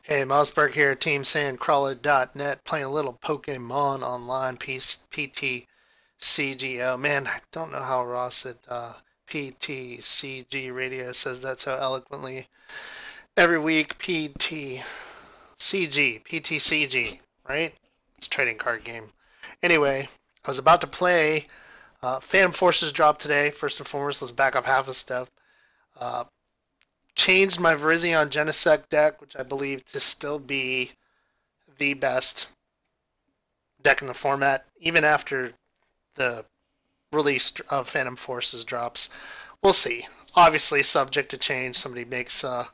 Hey, MoSSBerG here, Team Sandcrawla.net, playing a little Pokemon Online PTCG. Man, I don't know how Ross at PTCG Radio says that so eloquently. Every week, PTCG, right? It's a trading card game. Anyway, I was about to play Phantom Forces drop today. First and foremost, let's back up half a step. Uh, Changed my Virizion Genesect deck, which I believe to still be the best deck in the format, even after the release of Phantom Forces drops. We'll see. Obviously, subject to change. Somebody makes a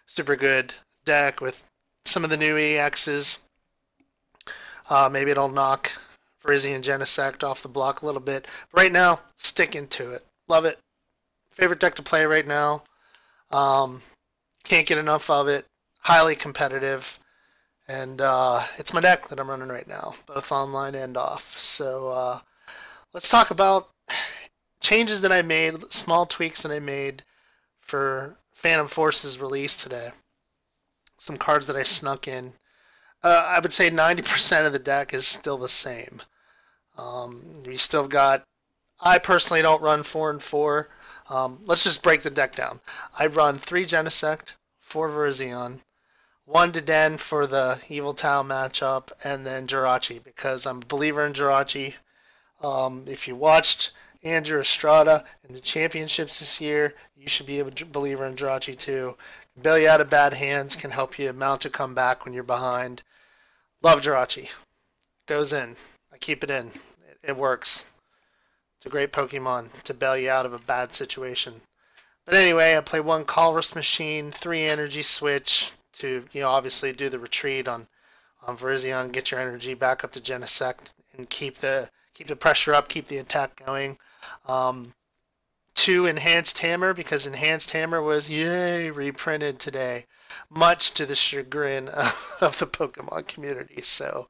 super good deck with some of the new EXs. Maybe it'll knock Virizion Genesect off the block a little bit. But right now, sticking to it. Love it. Favorite deck to play right now. Can't get enough of it. Highly competitive. And it's my deck that I'm running right now, both online and off. So let's talk about changes that I made, small tweaks that I made for Phantom Forces release today. Some cards that I snuck in. I would say 90% of the deck is still the same. We still got. I personally don't run 4 and 4. Let's just break the deck down. I run 3 Genesect, 4 Virizion, 1 Deden for the Evil Tau matchup, and then Jirachi because I'm a believer in Jirachi. If you watched Andrew Estrada in the championships this year, you should be a believer in Jirachi too. Bail you out of bad hands, can help you mount a comeback when you're behind. Love Jirachi. Goes in. I keep it in. It works. It's a great Pokemon to bail you out of a bad situation. But anyway, I play 1 Colress Machine, 3 Energy Switch to, obviously do the retreat on Virizion, get your energy back up to Genesect, and keep the pressure up, keep the attack going. 2 Enhanced Hammer, because Enhanced Hammer was, yay, reprinted today, much to the chagrin of the Pokemon community. So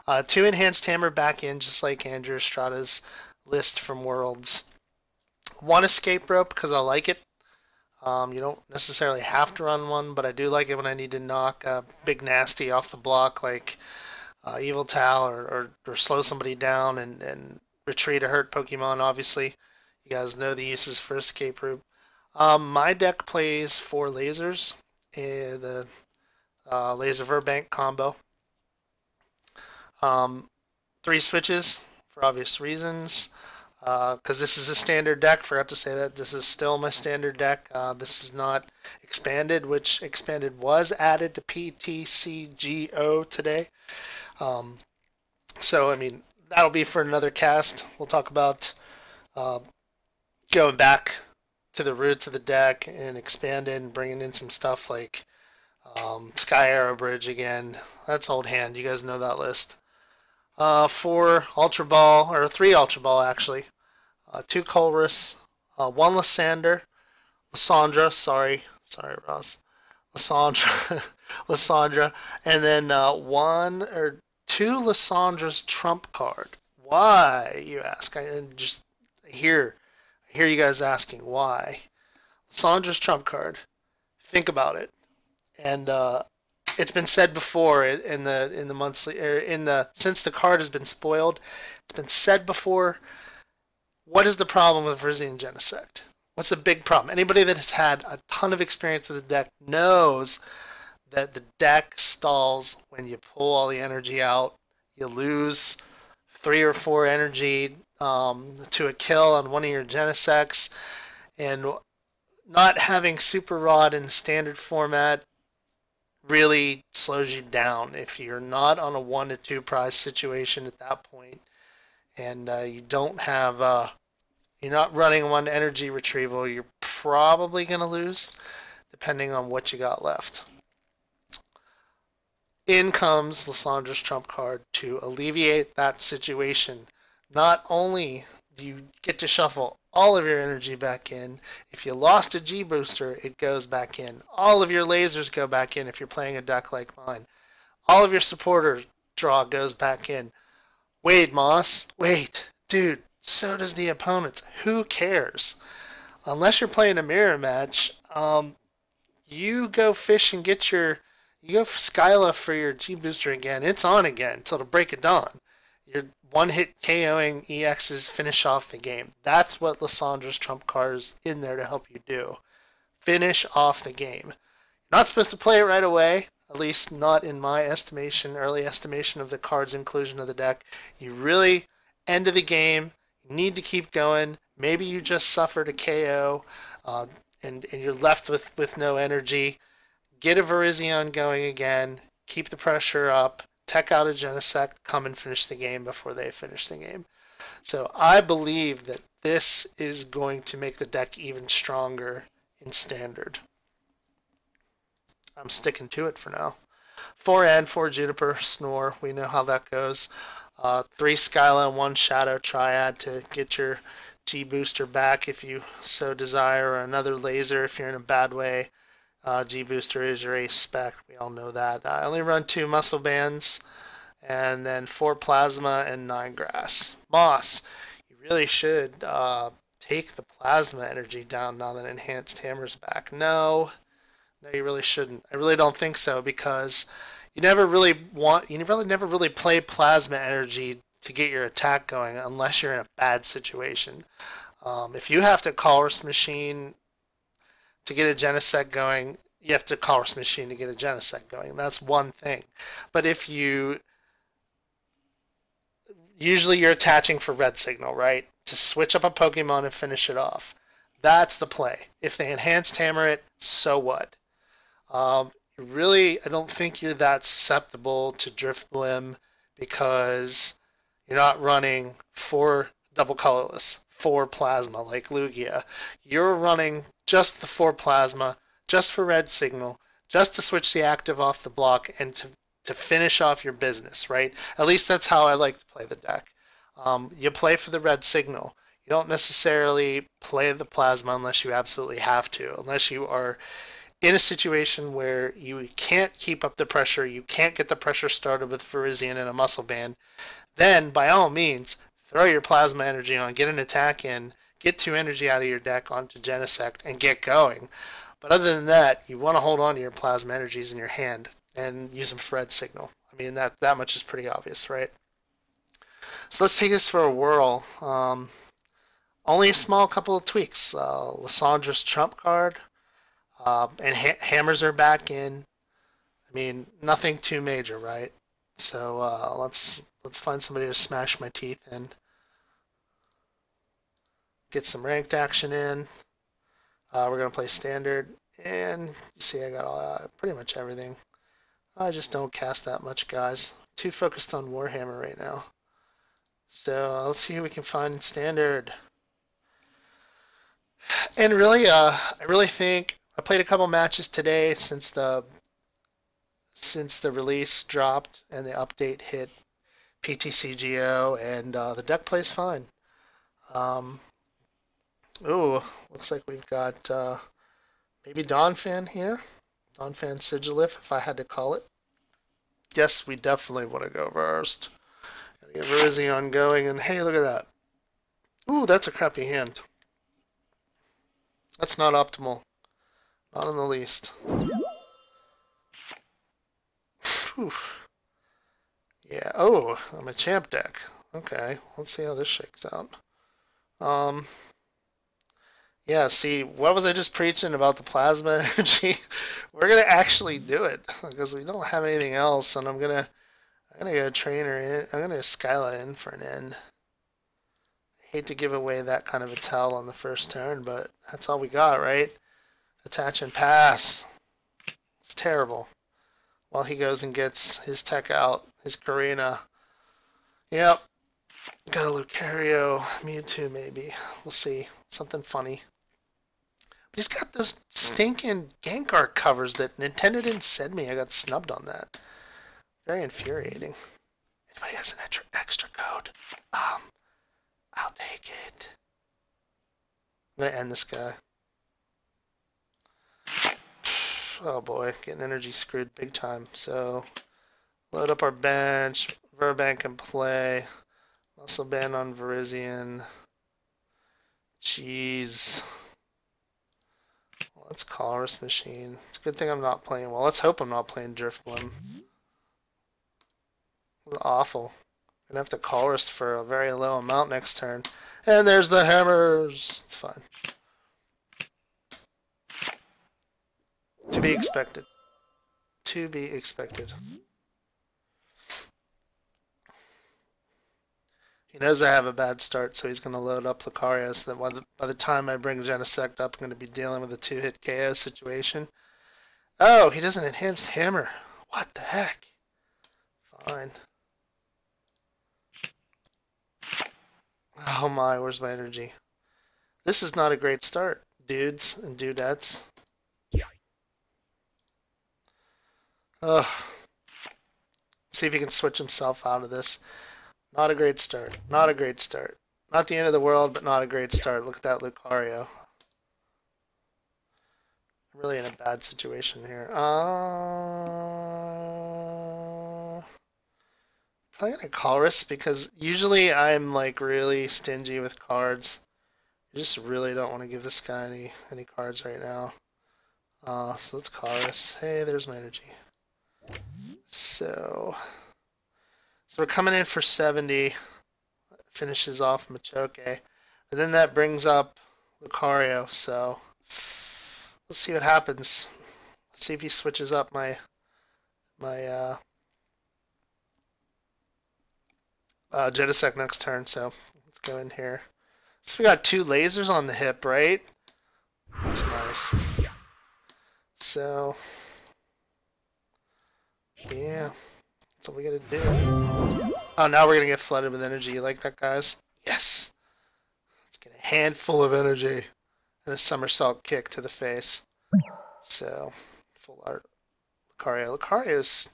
2 Enhanced Hammer back in, just like Andrew Estrada's list from Worlds. 1 Escape Rope, because I like it. You don't necessarily have to run one, but I do like it when I need to knock a big nasty off the block, like Evil Tau, or slow somebody down and retreat a hurt Pokemon, obviously. You guys know the uses for Escape Rope. My deck plays 4 lasers, the Laser Verbank combo. 3 switches, for obvious reasons. Because this is a standard deck. Forgot to say that this is still my standard deck. This is not expanded, which expanded was added to PTCGO today. So I mean that'll be for another cast. We'll talk about going back to the roots of the deck and expanded and bringing in some stuff like Sky Arrow Bridge again. That's old hand. You guys know that list. 4 Ultra Ball, or 3 Ultra Ball actually. 2 Colress, 1 Lysandra, sorry Ross, Lysandra, and then 1 or 2 Lysandra's trump card. Why, you ask? I hear you guys asking why. Lysandra's trump card. Think about it, and it's been said before in the monthly since the card has been spoiled. It's been said before. What is the problem with Virizion Genesect? What's the big problem? Anybody that has had a ton of experience with the deck knows that the deck stalls when you pull all the energy out. You lose 3 or 4 energy to a kill on one of your Genesects, and not having Super Rod in the standard format really slows you down if you're not on a 1 to 2 prize situation at that point, and you don't have you're not running 1 energy retrieval. You're probably going to lose depending on what you got left. In comes Lysandra's trump card to alleviate that situation. Not only do you get to shuffle all of your energy back in, if you lost a G booster, it goes back in. All of your lasers go back in if you're playing a deck like mine. All of your supporter draw goes back in. Wait, Moss. Wait. Dude, so does the opponents. Who cares? Unless you're playing a mirror match, you go fish and get your You go for Skyla for your G booster again. It's on again until the break of dawn. You're one hit KOing EXs, finish off the game. That's what Lissandra's trump card is in there to help you do. Finish off the game. You're not supposed to play it right away, at least not in my estimation, early estimation of the card's inclusion of the deck. You really, end of the game, you need to keep going. Maybe you just suffered a KO and you're left with no energy. Get a Virizion going again, keep the pressure up, tech out a Genesect, come and finish the game before they finish the game. So I believe that this is going to make the deck even stronger in Standard. I'm sticking to it for now. 4 and 4 Juniper, Snore, we know how that goes. 3 Skyla and 1 Shadow Triad to get your G booster back if you so desire, or another laser if you're in a bad way. G booster is your ace spec, we all know that. I only run 2 muscle bands, and then 4 plasma and 9 grass. Moss, you really should take the plasma energy down now that enhanced hammer's back. No, you really shouldn't. I really don't think so, because you never really play plasma energy to get your attack going unless you're in a bad situation. If you have to Colress Machine to get a Genesect going, you have to Colress Machine to get a Genesect going. That's one thing. But if you... Usually you're attaching for red signal, right? To switch up a Pokemon and finish it off. That's the play. If they enhanced hammer it, so what? Really, I don't think you're that susceptible to Drift Blim, because you're not running 4 double colorless, 4 plasma like Lugia. You're running just the 4 plasma, just for red signal, just to switch the active off the block and to finish off your business, right? At least that's how I like to play the deck. You play for the red signal. You don't necessarily play the plasma unless you absolutely have to, unless you are in a situation where you can't keep up the pressure, you can't get the pressure started with Virizion and a muscle band. Then, by all means, throw your plasma energy on, get an attack in, get 2 energy out of your deck onto Genesect, and get going. But other than that, you want to hold on to your plasma energies in your hand and use them for red signal. I mean, that much is pretty obvious, right? So let's take this for a whirl. Only a small couple of tweaks. Lissandra's trump card, and hammers are back in. I mean, nothing too major, right? So let's find somebody to smash my teeth in. Get some ranked action in. We're going to play standard, and you see I got pretty much everything. I just don't cast that much, guys. Too focused on Warhammer right now. So let's see who we can find in standard. And really, I really think I played a couple matches today since the release dropped and the update hit PTCGO, and the deck plays fine. Ooh, looks like we've got maybe Donphan here. Donphan Sigilif, if I had to call it. Yes, we definitely want to go first. Gotta get Virizion going, and hey, look at that. Ooh, that's a crappy hand. That's not optimal. Not in the least. Whew. Yeah, oh, I'm a champ deck. Okay, let's see how this shakes out. Yeah, see, what was I just preaching about the plasma energy? We're gonna actually do it because we don't have anything else, and I'm gonna get a trainer in. I'm gonna Skyla in for an end. I hate to give away that kind of a tell on the first turn, but that's all we got, right? Attach and pass. It's terrible. While he goes and gets his tech out, his Karina. Yep. Got a Lucario, Mewtwo maybe. We'll see. Something funny. But he's got those stinking Gengar covers that Nintendo didn't send me. I got snubbed on that. Very infuriating. Anybody has an extra code? I'll take it. I'm gonna end this guy. Oh boy, getting energy screwed big time. So, load up our bench. Verbank can play. Muscle band on Virizion. Jeez. Well, let's Colress Machine. It's good. Good thing I'm not playing. Well, let's hope I'm not playing Driftbloom. Awful. Gonna have to chorus for a very low amount next turn. And there's the hammers. It's fine. To be expected. To be expected. He knows I have a bad start, so he's going to load up Lucario so that by the time I bring Genesect up, I'm going to be dealing with a 2-hit KO situation. Oh, he does an enhanced hammer. What the heck? Fine. Oh my, where's my energy? This is not a great start, dudes and dudettes. Ugh. See if he can switch himself out of this. Not a great start. Not a great start. Not the end of the world, but not a great start. Look at that Lucario. I'm really in a bad situation here. Probably gonna chorus because usually I'm like really stingy with cards. I just really don't want to give this guy any cards right now. So let's chorus. Hey, there's my energy. So we're coming in for 70. Finishes off Machoke. And then that brings up Lucario. So let's see what happens. Let's see if he switches up my Genesect next turn. So let's go in here. So we got 2 lasers on the hip, right? That's nice. So yeah, that's what we gotta do. Oh, now we're gonna get flooded with energy. You like that, guys? Yes! Let's get a handful of energy and a somersault kick to the face. So, full art. Lucario. Lucario's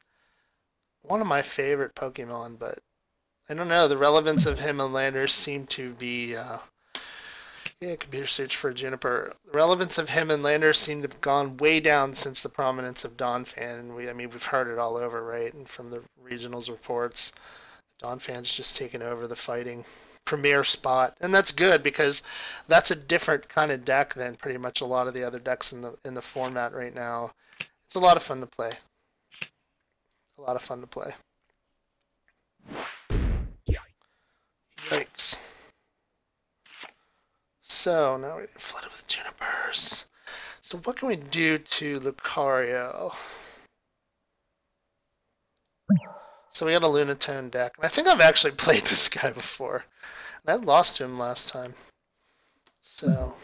one of my favorite Pokemon, but I don't know. The relevance of him and Landers seem to be... yeah, computer search for Juniper. The relevance of him and Landers seem to have gone way down since the prominence of Donphan. And we've heard it all over, right? And from the regionals reports, Donphan's just taken over the fighting premier spot. And that's good because that's a different kind of deck than pretty much a lot of the other decks in the format right now. It's a lot of fun to play. A lot of fun to play. Yikes. So now we're getting flooded with Junipers. So what can we do to Lucario? So we got a Lunatone deck. And I think I've actually played this guy before. And I lost to him last time. So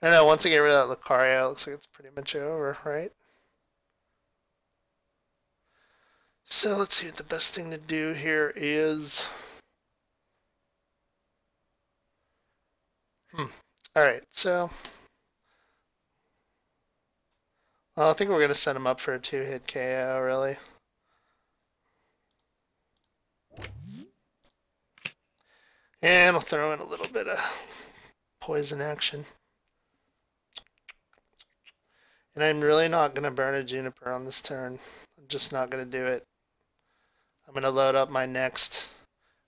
I don't know, once I get rid of that Lucario, it looks like it's pretty much over, right? So let's see what the best thing to do here is. Alright, so I think we're going to set him up for a 2-hit KO, really. And I'll throw in a little bit of poison action. And I'm really not going to burn a Juniper on this turn. I'm just not going to do it. I'm going to load up my next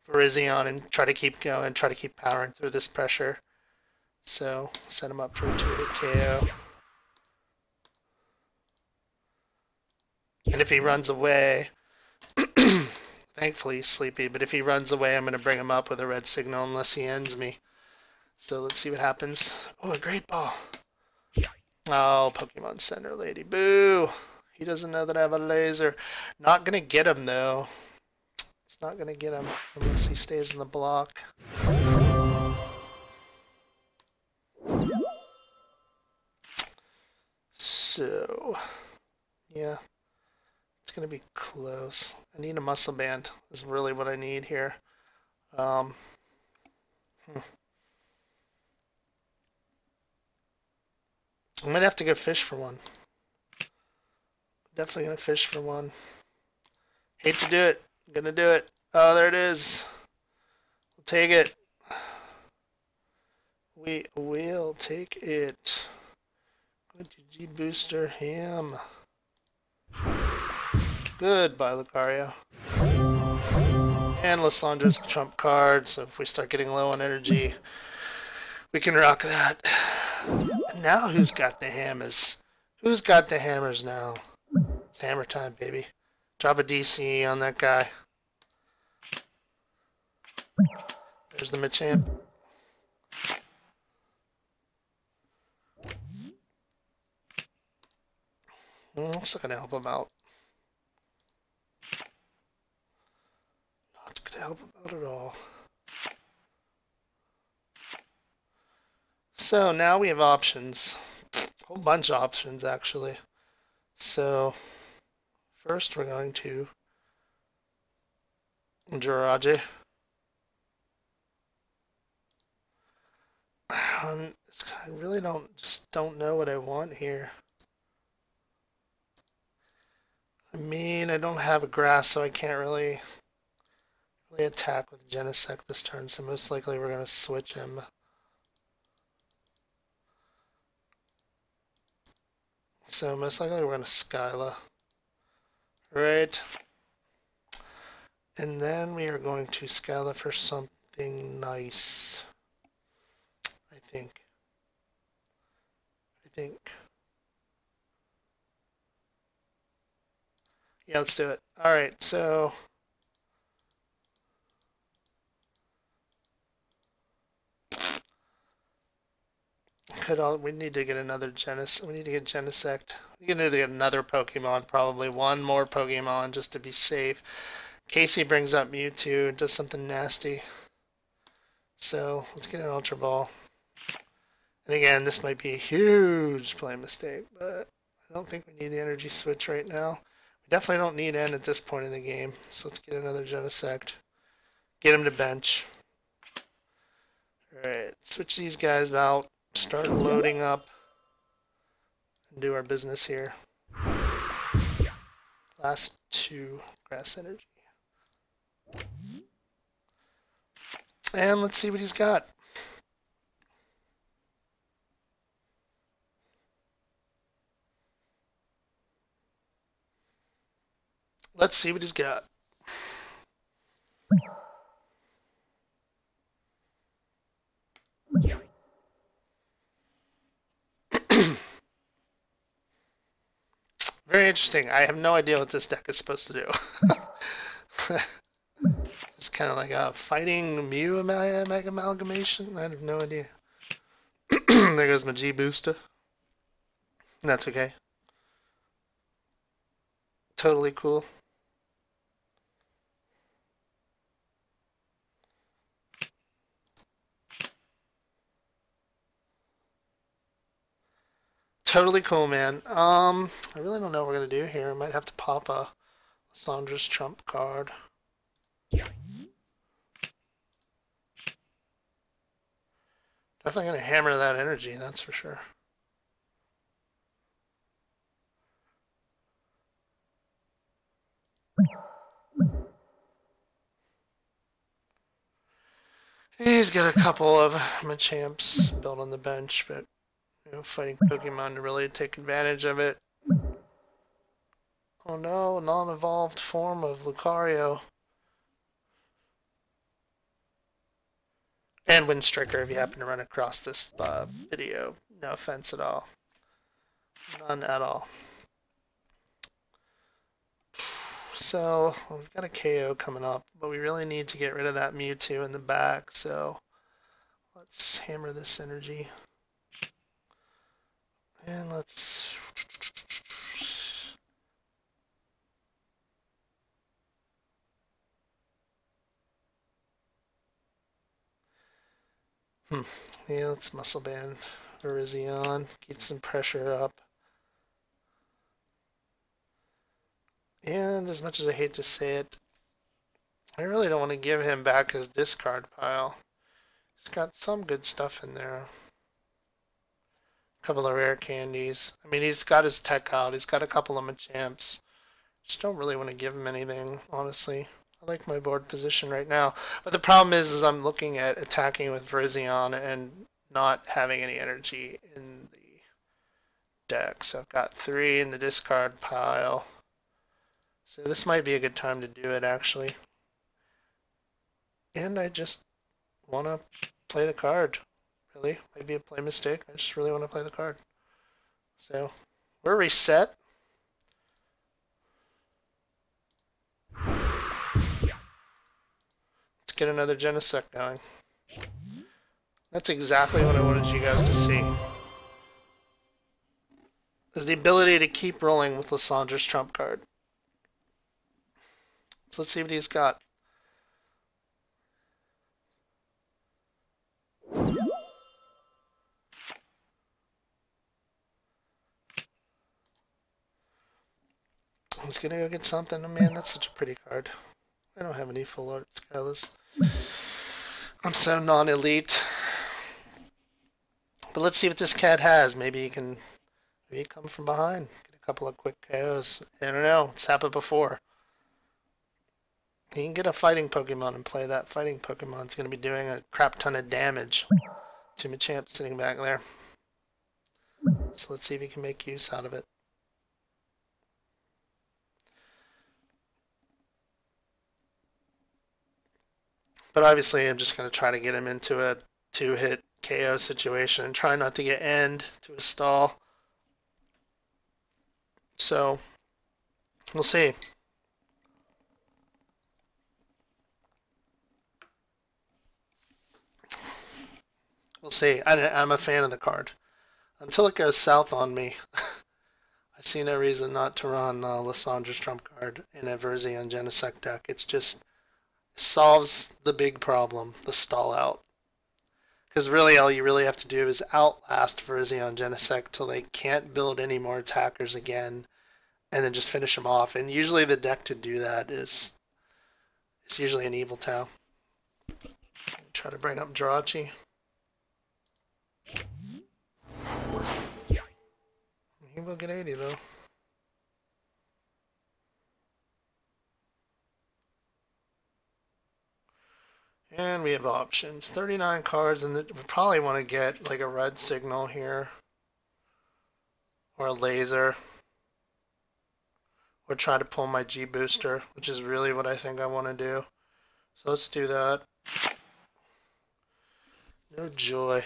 Virizion and try to keep going, try to keep powering through this pressure. So, set him up for a 2-hit KO. And if he runs away, thankfully he's sleepy, but if he runs away, I'm going to bring him up with a red signal unless he ends me. So let's see what happens. Oh, a great ball. Oh, Pokemon Center lady. Boo! He doesn't know that I have a laser. Not going to get him, though. It's not going to get him unless he stays in the block. So, yeah, it's going to be close. I need a muscle band is really what I need here. I might have to go fish for one. Definitely going to fish for one. Hate to do it. I'm going to do it. Oh, there it is. We'll take it. We will take it. G booster him. Goodbye, Lucario. And Lissandra's trump card, so if we start getting low on energy, we can rock that. And now who's got the ham is Who's got the hammers now? It's hammer time, baby. Drop a DC on that guy. There's the Machamp. It's not going to help him out. Not going to help him out at all. So now we have options. A whole bunch of options, actually. So first we're going to Jiraji. I really don't know what I want here. I mean, I don't have a grass, so I can't really attack with Genesect this turn, so most likely we're going to switch him. So most likely we're going to Skyla. Right. And then we are going to Skyla for something nice. I think. Yeah, let's do it. Alright, so we need to get another we need to get Genesect. We need to get another Pokemon, probably one more Pokemon just to be safe. Casey brings up Mewtwo and does something nasty. So let's get an Ultra Ball. And again, this might be a huge play mistake, but I don't think we need the energy switch right now. We definitely don't need N at this point in the game. So let's get another Genesect. Get him to bench. Alright, switch these guys out. Start loading up. And do our business here. Last two grass energy. And let's see what he's got. Let's see what he's got. Very interesting. I have no idea what this deck is supposed to do. It's kind of like a fighting Mew amalgamation. I have no idea. There goes my G booster. That's okay. Totally cool. Totally cool, man. I really don't know what we're gonna do here. I might have to pop a Sandra's trump card. Definitely gonna hammer that energy, that's for sure. He's got a couple of Machamps built on the bench, but fighting Pokemon to really take advantage of it. Oh no, non-evolved form of Lucario. And Windstriker if you happen to run across this video. No offense at all. None at all. So, we've got a KO coming up, but we really need to get rid of that Mewtwo in the back, so let's hammer this energy. And let's... Yeah, let's muscle band Virizion, keep some pressure up. And as much as I hate to say it, I really don't want to give him back his discard pile. He's got some good stuff in there. A couple of rare candies. I mean, he's got his tech out. He's got a couple of Machamps. Just don't really want to give him anything, honestly. I like my board position right now. But the problem is I'm looking at attacking with Virizion and not having any energy in the deck. So I've got 3 in the discard pile. So this might be a good time to do it, actually. And I just want to play the card. Really, might be a play mistake. I just really want to play the card. So We're reset. Let's get another Genesect going. That's exactly what I wanted you guys to see. Is the ability to keep rolling with Lissandra's trump card. So let's see what he's got. He's gonna go get something. Oh man, that's such a pretty card. I don't have any full art Skylas. I'm so non-elite. But let's see what this cat has. Maybe he can come from behind. Get a couple of quick KOs. I don't know. It's happened before. He can get a fighting Pokemon and play that fighting Pokemon's going to be doing a crap ton of damage to Machamp sitting back there. So let's see if he can make use out of it. But obviously I'm just going to try to get him into a 2-hit KO situation and try not to get end to a stall. So we'll see. We'll see. I'm a fan of the card. Until it goes south on me, I see no reason not to run Lissandra's trump card in a Virizion Genesect deck. It's just solves the big problem, the stall out. Because really all you really have to do is outlast Virizion Genesect till they can't build any more attackers again, and then just finish them off. And usually the deck to do that is usually an Evil Town. Try to bring up Jirachi. He will get 80 though. And we have options. 39 cards, and we probably want to get like a red signal here. Or a laser. Or try to pull my G booster, which is really what I think I want to do. So let's do that. No joy.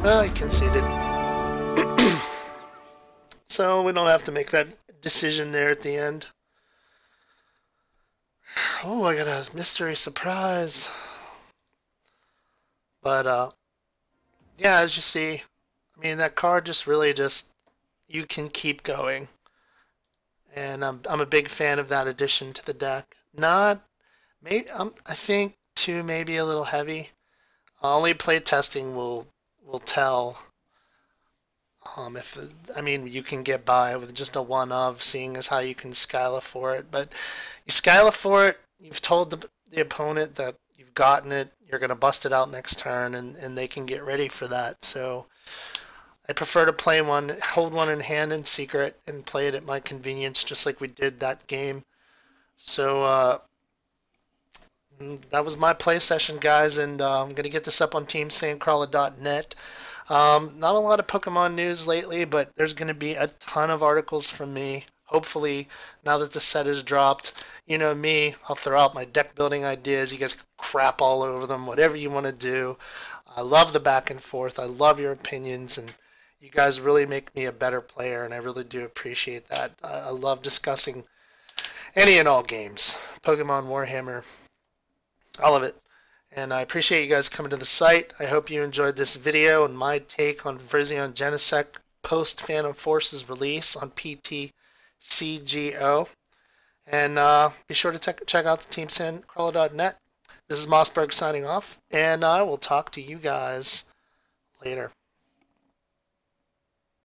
Well, he conceded. So we don't have to make that decision there at the end. Oh, I got a mystery surprise. But, yeah, as you see, I mean, that card just really you can keep going. And I'm a big fan of that addition to the deck. I think, too, maybe a little heavy. Only play testing will tell you can get by with just a one of, seeing as how you can Skyla for it. But you Skyla for it, you've told the opponent that you've gotten it, you're going to bust it out next turn, and they can get ready for that. So I prefer to play one, hold one in hand in secret, and play it at my convenience, just like we did that game. So that was my play session, guys, and I'm going to get this up on teamsandcrawla.net. Not a lot of Pokemon news lately, but there's going to be a ton of articles from me. Hopefully, now that the set is dropped, you know me, I'll throw out my deck building ideas. You guys can crap all over them, whatever you want to do. I love the back and forth. I love your opinions, and you guys really make me a better player, and I really do appreciate that. I love discussing any and all games. Pokemon, Warhammer, all of it. And I appreciate you guys coming to the site. I hope you enjoyed this video and my take on Virizion Genesect post Phantom Forces release on PTCGO. And be sure to check out the teamsandcrawla.net. This is MoSSBerG signing off, and I will talk to you guys later.